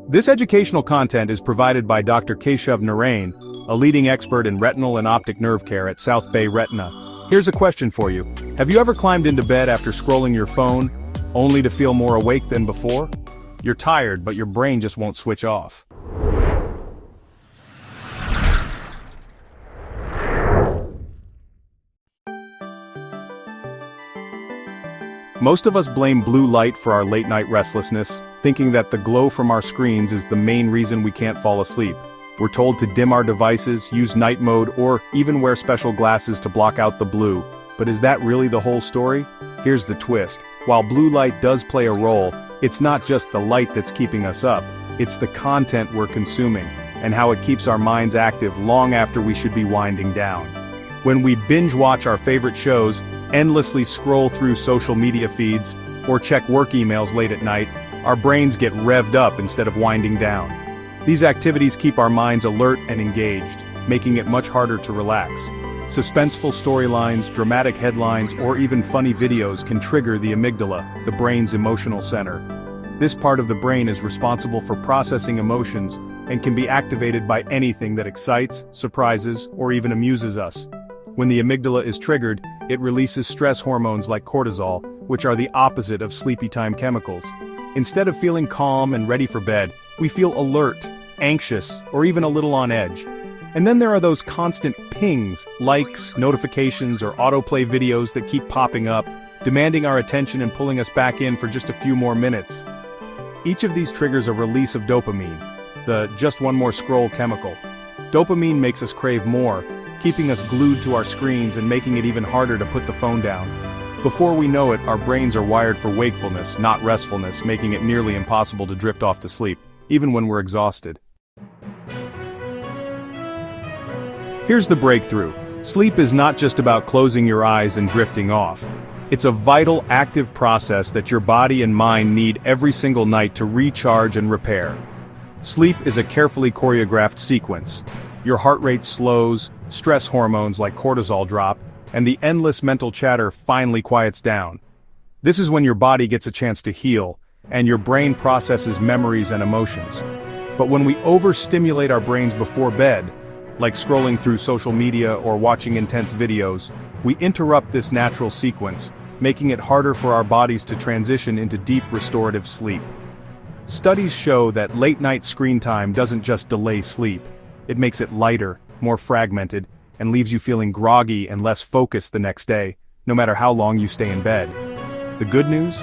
This educational content is provided by Dr. Keshav Narain, a leading expert in retinal and optic nerve care at South Bay Retina. Here's a question for you. Have you ever climbed into bed after scrolling your phone, only to feel more awake than before? You're tired, but your brain just won't switch off. Most of us blame blue light for our late-night restlessness, thinking that the glow from our screens is the main reason we can't fall asleep. We're told to dim our devices, use night mode, or even wear special glasses to block out the blue. But is that really the whole story? Here's the twist. While blue light does play a role, it's not just the light that's keeping us up. It's the content we're consuming, and how it keeps our minds active long after we should be winding down. When we binge-watch our favorite shows, endlessly scroll through social media feeds, or check work emails late at night, our brains get revved up instead of winding down. These activities keep our minds alert and engaged, making it much harder to relax. Suspenseful storylines, dramatic headlines, or even funny videos can trigger the amygdala, the brain's emotional center. This part of the brain is responsible for processing emotions and can be activated by anything that excites, surprises, or even amuses us. When the amygdala is triggered, it releases stress hormones like cortisol, which are the opposite of sleepy time chemicals. Instead of feeling calm and ready for bed, we feel alert, anxious, or even a little on edge. And then there are those constant pings, likes, notifications, or autoplay videos that keep popping up, demanding our attention and pulling us back in for just a few more minutes. Each of these triggers a release of dopamine, the just one more scroll chemical. Dopamine makes us crave more, keeping us glued to our screens and making it even harder to put the phone down. Before we know it, our brains are wired for wakefulness, not restfulness, making it nearly impossible to drift off to sleep, even when we're exhausted. Here's the breakthrough. Sleep is not just about closing your eyes and drifting off. It's a vital, active process that your body and mind need every single night to recharge and repair. Sleep is a carefully choreographed sequence. Your heart rate slows, stress hormones like cortisol drop, and the endless mental chatter finally quiets down. This is when your body gets a chance to heal, and your brain processes memories and emotions. But when we overstimulate our brains before bed, like scrolling through social media or watching intense videos, we interrupt this natural sequence, making it harder for our bodies to transition into deep restorative sleep. Studies show that late-night screen time doesn't just delay sleep. It makes it lighter, more fragmented, and leaves you feeling groggy and less focused the next day, no matter how long you stay in bed. The good news?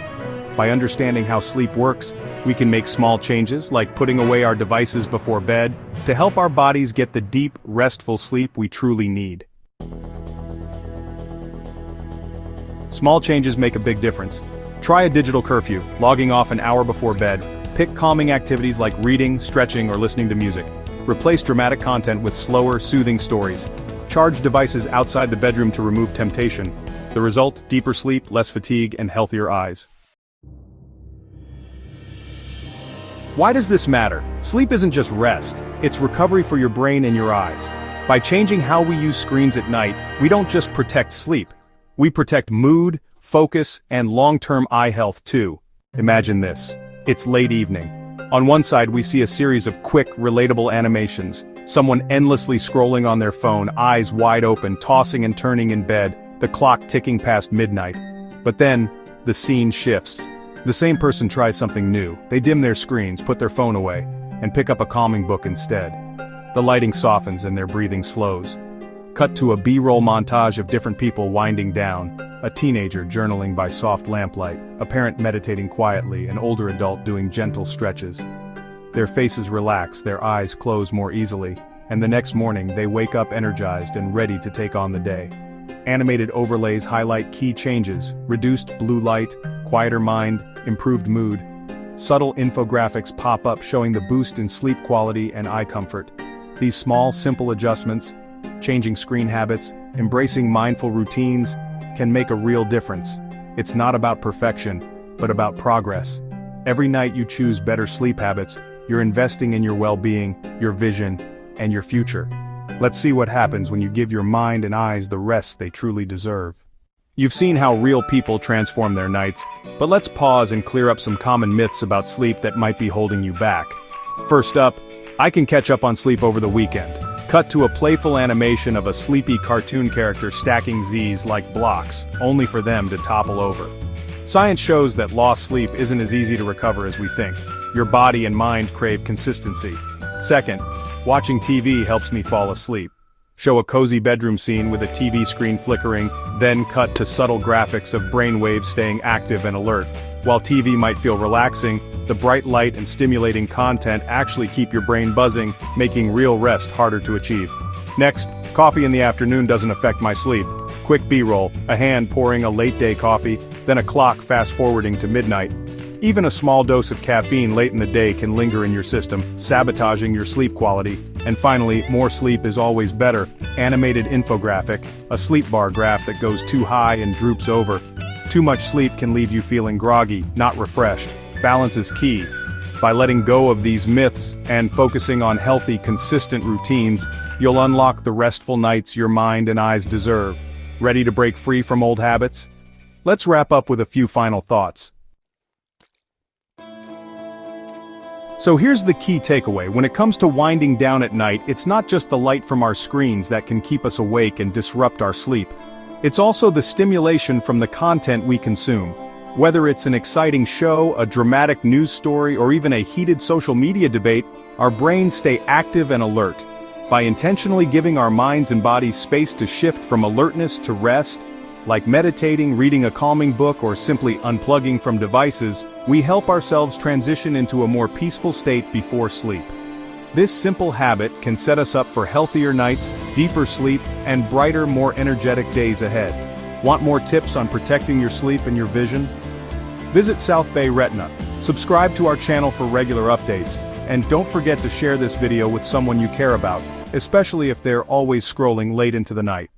By understanding how sleep works, we can make small changes, like putting away our devices before bed, to help our bodies get the deep, restful sleep we truly need. Small changes make a big difference. Try a digital curfew, logging off an hour before bed. Pick calming activities like reading, stretching, or listening to music. Replace dramatic content with slower, soothing stories. Charge devices outside the bedroom to remove temptation. The result: deeper sleep, less fatigue, and healthier eyes. Why does this matter? Sleep isn't just rest, it's recovery for your brain and your eyes. By changing how we use screens at night, we don't just protect sleep. We protect mood, focus, and long-term eye health too. Imagine this. It's late evening. On one side we see a series of quick, relatable animations. Someone endlessly scrolling on their phone, eyes wide open, tossing and turning in bed, the clock ticking past midnight. But then, the scene shifts. The same person tries something new. They dim their screens, put their phone away, and pick up a calming book instead. The lighting softens and their breathing slows. Cut to a B-roll montage of different people winding down. A teenager journaling by soft lamplight, a parent meditating quietly, an older adult doing gentle stretches. Their faces relax, their eyes close more easily, and the next morning they wake up energized and ready to take on the day. Animated overlays highlight key changes: reduced blue light, quieter mind, improved mood. Subtle infographics pop up showing the boost in sleep quality and eye comfort. These small, simple adjustments, changing screen habits, embracing mindful routines, can make a real difference. It's not about perfection, but about progress. Every night you choose better sleep habits, you're investing in your well-being, your vision, and your future. Let's see what happens when you give your mind and eyes the rest they truly deserve. You've seen how real people transform their nights, but let's pause and clear up some common myths about sleep that might be holding you back. First up, I can catch up on sleep over the weekend. Cut to a playful animation of a sleepy cartoon character stacking Z's like blocks, only for them to topple over. Science shows that lost sleep isn't as easy to recover as we think. Your body and mind crave consistency. Second, watching TV helps me fall asleep. Show a cozy bedroom scene with a TV screen flickering, then cut to subtle graphics of brainwaves staying active and alert. While TV might feel relaxing, the bright light and stimulating content actually keep your brain buzzing, making real rest harder to achieve. Next, coffee in the afternoon doesn't affect my sleep. Quick B-roll, a hand pouring a late-day coffee, then a clock fast-forwarding to midnight. Even a small dose of caffeine late in the day can linger in your system, sabotaging your sleep quality. And finally, more sleep is always better. Animated infographic, a sleep bar graph that goes too high and droops over. Too much sleep can leave you feeling groggy, not refreshed. Balance is key. By letting go of these myths and focusing on healthy, consistent routines, you'll unlock the restful nights your mind and eyes deserve. Ready to break free from old habits? Let's wrap up with a few final thoughts. So here's the key takeaway. When it comes to winding down at night, it's not just the light from our screens that can keep us awake and disrupt our sleep. It's also the stimulation from the content we consume. Whether it's an exciting show, a dramatic news story, or even a heated social media debate, our brains stay active and alert. By intentionally giving our minds and bodies space to shift from alertness to rest, like meditating, reading a calming book, or simply unplugging from devices, we help ourselves transition into a more peaceful state before sleep. This simple habit can set us up for healthier nights, deeper sleep, and brighter, more energetic days ahead. Want more tips on protecting your sleep and your vision? Visit South Bay Retina, subscribe to our channel for regular updates, and don't forget to share this video with someone you care about, especially if they're always scrolling late into the night.